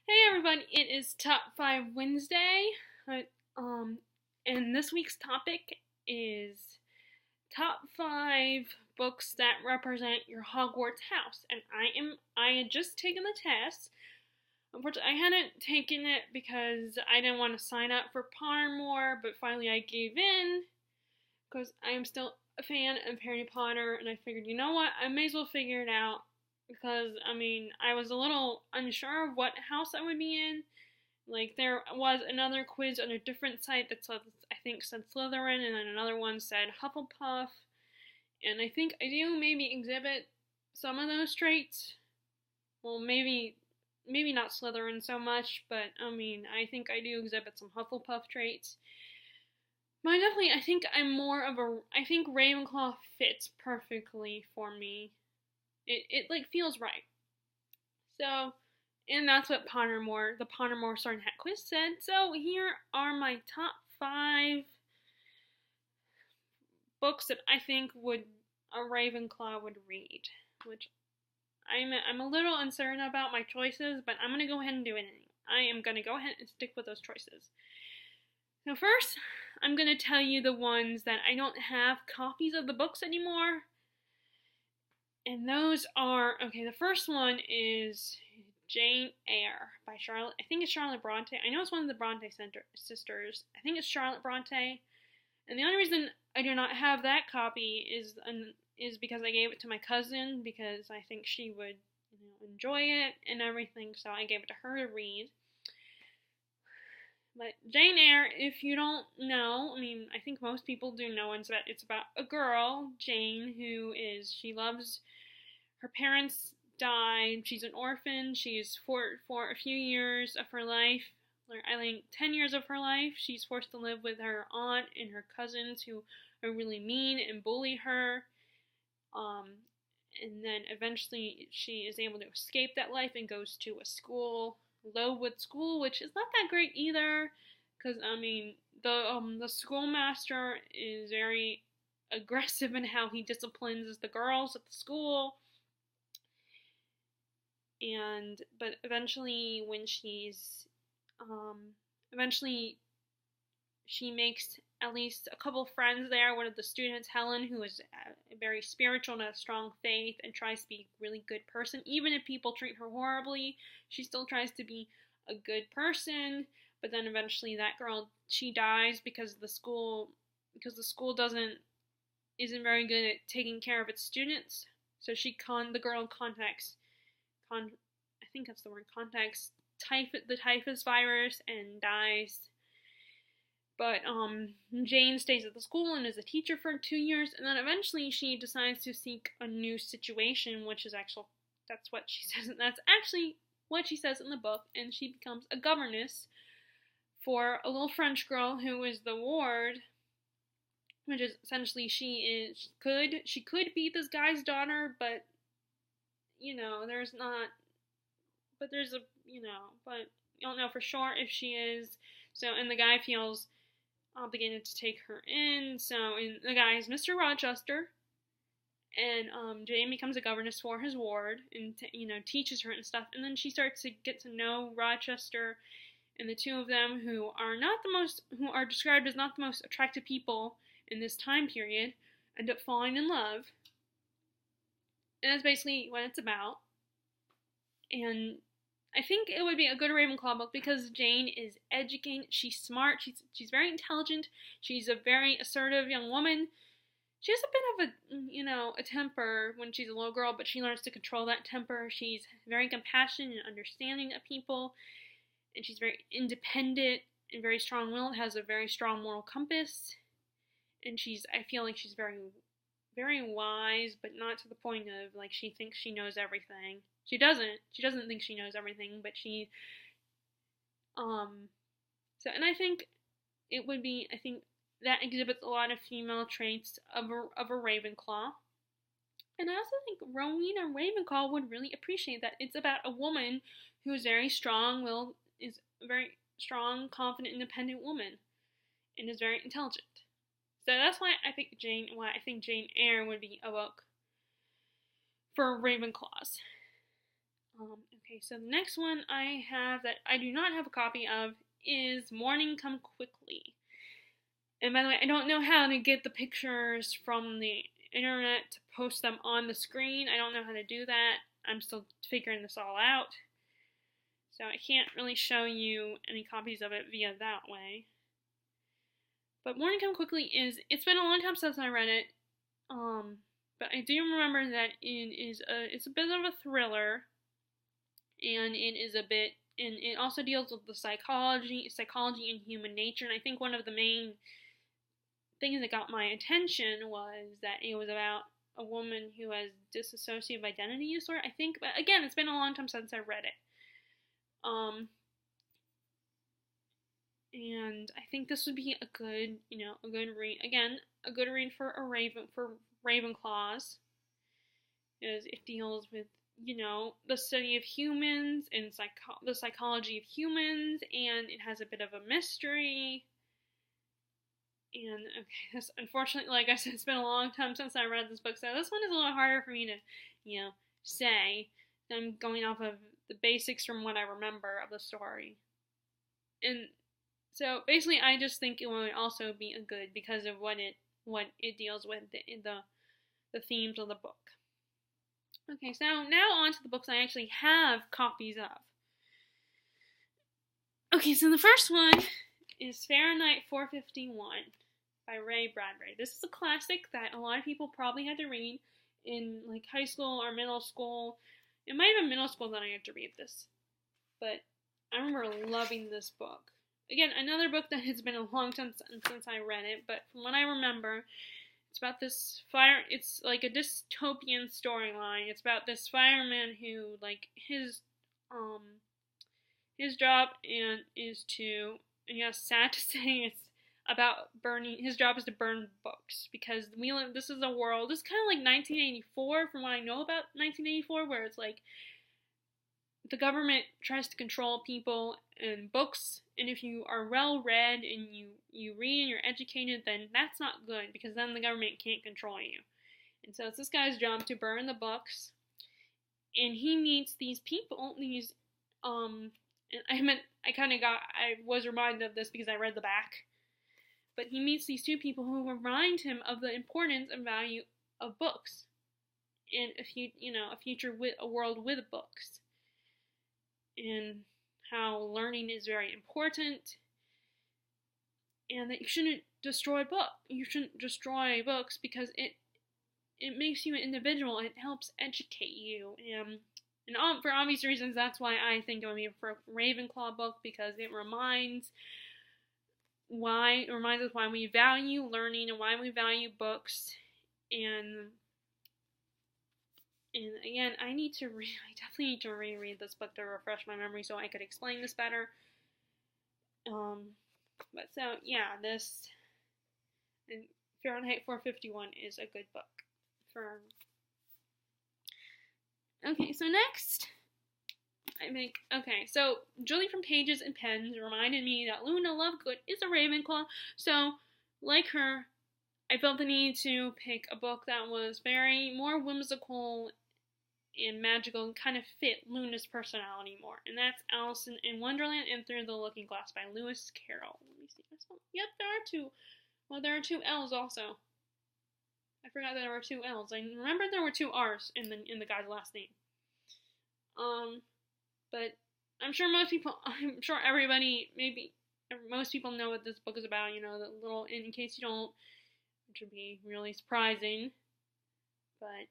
Hey everyone, it is Top 5 Wednesday. Uh, Um, and this week's topic is top 5 books that represent your Hogwarts house. And I had just taken the test. Unfortunately, I hadn't taken it because I didn't want to sign up for Pottermore, but finally I gave in because I am still a fan of Harry Potter, and I figured, you know what, I may as well figure it out because I was a little unsure of what house I would be in. Like, there was another quiz on a different site that said, I think, said Slytherin, and then another one said Hufflepuff. And I think I do maybe exhibit some of those traits. Well, maybe not Slytherin so much, but I think I do exhibit some Hufflepuff traits. But I think I think Ravenclaw fits perfectly for me. It like feels right. So, and that's what the Pottermore Sword Hat quiz said. So here are my top 5 books that I think a Ravenclaw would read, which I'm a little uncertain about my choices, but I'm gonna go ahead and do it anyway. I am gonna go ahead and stick with those choices. So first, I'm gonna tell you the ones that I don't have copies of the books anymore. And those are, okay, the first one is Jane Eyre by Charlotte. I think it's Charlotte Bronte. I know it's one of the Bronte sisters. I think it's Charlotte Bronte. And the only reason I do not have that copy is because I gave it to my cousin because I think she would enjoy it and everything. So I gave it to her to read. But Jane Eyre, if you don't know, I think most people do know, it's about a girl, Jane, she loves, her parents died, she's an orphan, she's for a few years of her life, I think 10 years of her life, she's forced to live with her aunt and her cousins who are really mean and bully her, and then eventually she is able to escape that life and goes to a school, Lowood School, which is not that great either, because the schoolmaster is very aggressive in how he disciplines the girls at the school, but eventually when eventually she makes at least a couple friends there. One of the students, Helen, who is very spiritual and has strong faith and tries to be a really good person. Even if people treat her horribly, she still tries to be a good person. But then eventually that girl, she dies because the school isn't very good at taking care of its students. So the girl contacts the typhus virus and dies. But Jane stays at the school and is a teacher for 2 years, and then eventually she decides to seek a new situation, that's what she says, and that's actually what she says in the book, and she becomes a governess for a little French girl who is the ward, which is essentially she could be this guy's daughter, but but you don't know for sure if she is. So, and the guy feels obligated to take her in. So, and the guy is Mr. Rochester, and Jane becomes a governess for his ward, and teaches her and stuff. And then she starts to get to know Rochester, and the two of them, who are described as not the most attractive people in this time period, end up falling in love. And that's basically what it's about. And I think it would be a good Ravenclaw book because Jane is educated, she's smart, she's very intelligent, she's a very assertive young woman. She has a bit of a temper when she's a little girl, but she learns to control that temper. She's very compassionate and understanding of people, and she's very independent and very strong-willed, has a very strong moral compass, and I feel like she's very, very wise, but not to the point of, like, she thinks she knows everything. She doesn't think she knows everything, but and I think that exhibits a lot of female traits of a Ravenclaw. And I also think Rowena Ravenclaw would really appreciate that. It's about a woman who is very strong-willed, is a very strong, confident, independent woman, and is very intelligent. So that's why I think Jane Eyre would be a book for Ravenclaws. Okay, so the next one I have that I do not have a copy of is Morning Come Quickly. And by the way, I don't know how to get the pictures from the internet to post them on the screen. I don't know how to do that. I'm still figuring this all out. So I can't really show you any copies of it via that way. But Morning Come Quickly it's been a long time since I read it. But I do remember that it's a bit of a thriller. And it also deals with the psychology and human nature. And I think one of the main things that got my attention was that it was about a woman who has dissociative identity disorder, I think. But again, it's been a long time since I read it. And I think this would be a good read. Again, a good read for Ravenclaws. It deals with, the study of humans and the psychology of humans, and it has a bit of a mystery. And, okay, this, unfortunately, like I said, it's been a long time since I read this book, so this one is a little harder for me to, say. I'm going off of the basics from what I remember of the story. And so, basically, I just think it would also be a good because of what it deals with, the themes of the book. Okay, so now on to the books I actually have copies of. Okay, so the first one is Fahrenheit 451 by Ray Bradbury. This is a classic that a lot of people probably had to read in like high school or middle school. It might have been middle school that I had to read this, but I remember loving this book. Again, another book that has been a long time since I read it, but from what I remember, it's about this it's like a dystopian storyline. It's about this fireman who, like, his job is to, and yes, sad to say, it's about burning. His job is to burn books because this is a world. This is kind of like 1984, from what I know about 1984, where it's like the government tries to control people and books, and if you are well read and you read and you're educated, then that's not good because then the government can't control you. And so it's this guy's job to burn the books, and he meets these people, and I was reminded of this because I read the back, but he meets these two people who remind him of the importance and value of books and a world with books, and how learning is very important, and that you shouldn't destroy books because it makes you an individual. It helps educate you, and for obvious reasons, that's why I think it would be a Ravenclaw book, because it reminds us why we value learning and why we value books. And again, I definitely need to reread this book to refresh my memory so I could explain this better. But so, yeah, this Fahrenheit 451 is a good book. Okay, so next, so Julie from Pages and Pens reminded me that Luna Lovegood is a Ravenclaw, so, like her, I felt the need to pick a book that was more whimsical and magical and kind of fit Luna's personality more. And that's Alice in Wonderland and Through the Looking Glass by Lewis Carroll. Let me see. Yep, there are two. Well, there are two L's also. I forgot that there were two L's. I remember there were two R's in the guy's last name. But most people know what this book is about, in case you don't, which would be really surprising. But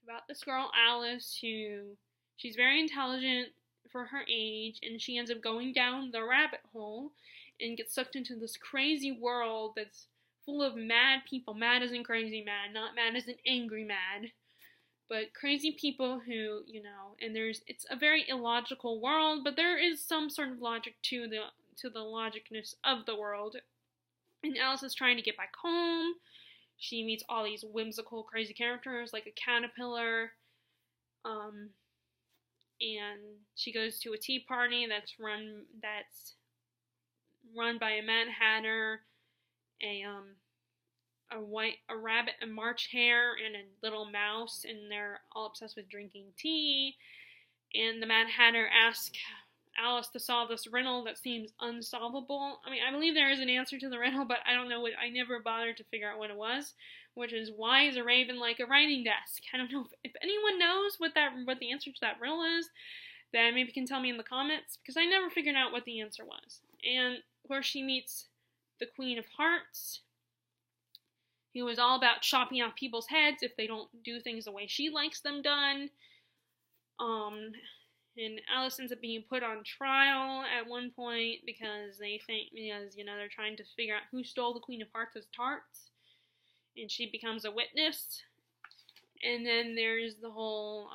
about this girl, Alice, who she's very intelligent for her age, and she ends up going down the rabbit hole and gets sucked into this crazy world that's full of mad people. Mad as in crazy mad, not mad as in angry mad, but crazy people who, and it's a very illogical world, but there is some sort of logic to the logicness of the world. And Alice is trying to get back home. She meets all these whimsical, crazy characters, like a caterpillar, and she goes to a tea party that's run by a Mad Hatter, a rabbit, a March hare, and a little mouse, and they're all obsessed with drinking tea. And the Mad Hatter asks Alice to solve this riddle that seems unsolvable. I mean, I believe there is an answer to the riddle, but I don't know what. I never bothered to figure out what it was, which is, why is a raven like a writing desk? I don't know if anyone knows what the answer to that riddle is. Then maybe you can tell me in the comments, because I never figured out what the answer was. And where she meets the Queen of Hearts, who was all about chopping off people's heads if they don't do things the way she likes them done. And Alice ends up being put on trial at one point because they're trying to figure out who stole the Queen of Hearts' tarts, and she becomes a witness. And then there's the whole,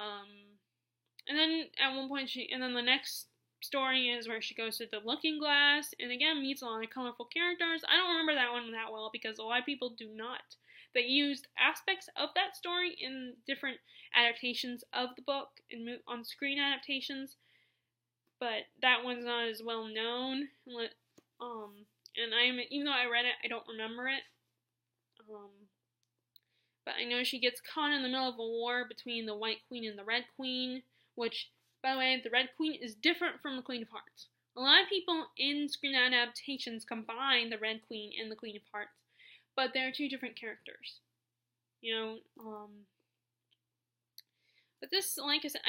and then at one point the next story is where she goes to the Looking Glass, and again meets a lot of colorful characters. I don't remember that one that well because a lot of people do not. They used aspects of that story in different adaptations of the book and on-screen adaptations, but that one's not as well known. And even though I read it, I don't remember it. But I know she gets caught in the middle of a war between the White Queen and the Red Queen, which, by the way, the Red Queen is different from the Queen of Hearts. A lot of people in screen adaptations combine the Red Queen and the Queen of Hearts, but they're two different characters. But this, like I said,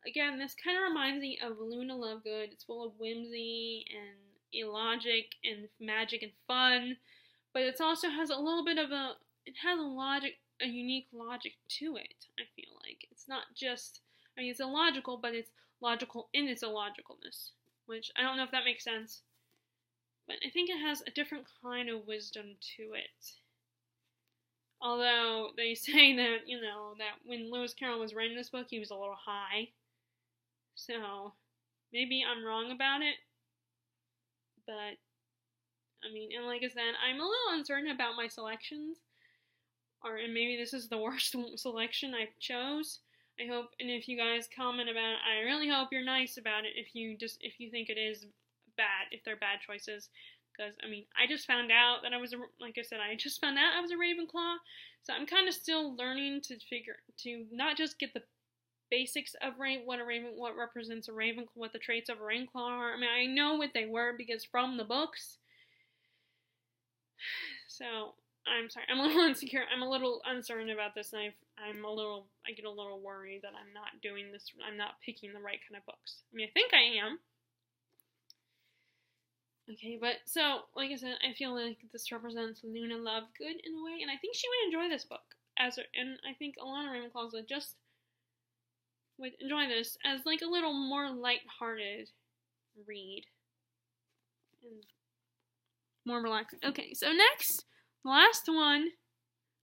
this kind of reminds me of Luna Lovegood. It's full of whimsy and illogic and magic and fun, but it also has a little bit of a unique logic to it, I feel like. It's not just, it's illogical, but it's logical in its illogicalness, which I don't know if that makes sense, but I think it has a different kind of wisdom to it. Although they say that, that when Lewis Carroll was writing this book, he was a little high. So, maybe I'm wrong about it. But, and like I said, I'm a little uncertain about my selections. And maybe this is the worst selection I chose. I hope, and if you guys comment about it, I really hope you're nice about it if you think it is bad, if they're bad choices. Because, I just found out that I was a Ravenclaw, so I'm kind of still learning to not just get the basics of what represents a Ravenclaw, what the traits of a Ravenclaw are. I know what they were because from the books. So, I'm sorry, I'm a little insecure, I'm a little uncertain about this, and I get a little worried that I'm not doing this, I'm not picking the right kind of books. I think I am. Okay, but so, like I said, I feel like this represents Luna Lovegood in a way, and I think she would enjoy this book, and I think a lot of Ravenclaws would enjoy this as like a little more lighthearted read, and more relaxing. Okay, so next, the last one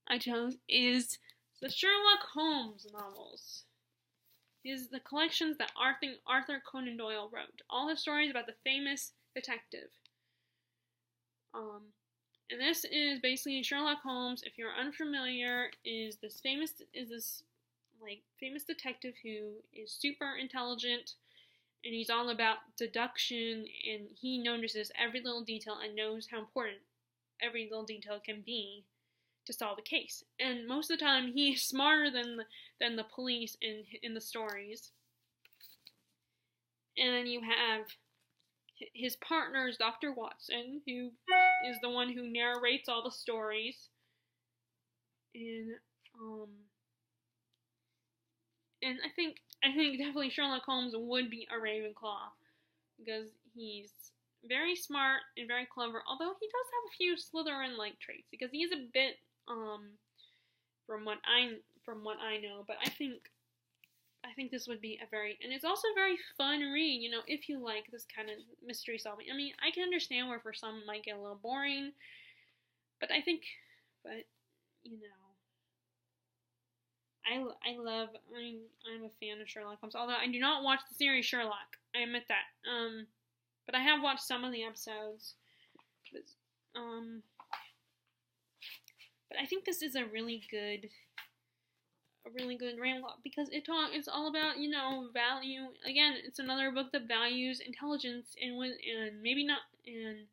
I chose is the Sherlock Holmes novels. These are the collections that Arthur Conan Doyle wrote. All the stories about the famous detective. And this is basically Sherlock Holmes. If you're unfamiliar, is this famous detective who is super intelligent, and he's all about deduction, and he notices every little detail and knows how important every little detail can be to solve a case. And most of the time, he is smarter than the police in the stories. And then you have his partner is Dr. Watson, who is the one who narrates all the stories. And I think definitely Sherlock Holmes would be a Ravenclaw because he's very smart and very clever. Although he does have a few Slytherin-like traits because he's a bit from what I know. But I think this would be and it's also a very fun read, if you like this kind of mystery solving. I can understand where for some it might get a little boring, but I'm a fan of Sherlock Holmes, although I do not watch the series Sherlock, I admit that, but I have watched some of the episodes, but I think this is a really good Ravenclaw because it's all about, value. Again, it's another book that values intelligence and maybe not, and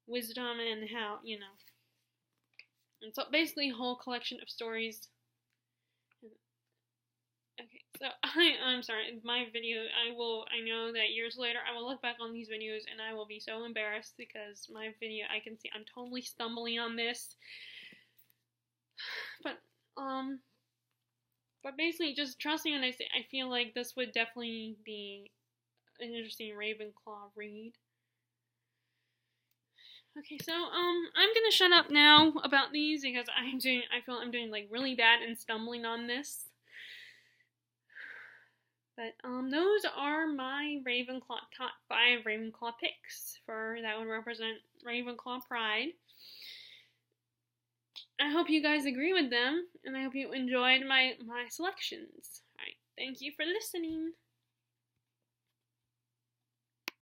wisdom, and how, And so basically a whole collection of stories. Okay, so I'm sorry, my video, I know that years later I will look back on these videos and I will be so embarrassed because my video, I can see I'm totally stumbling on this. But basically just trust me when I say I feel like this would definitely be an interesting Ravenclaw read. Okay, so I'm gonna shut up now about these because I feel I'm doing like really bad and stumbling on this. But those are my Ravenclaw top 5 Ravenclaw picks that would represent Ravenclaw pride. I hope you guys agree with them, and I hope you enjoyed my selections. Alright, thank you for listening.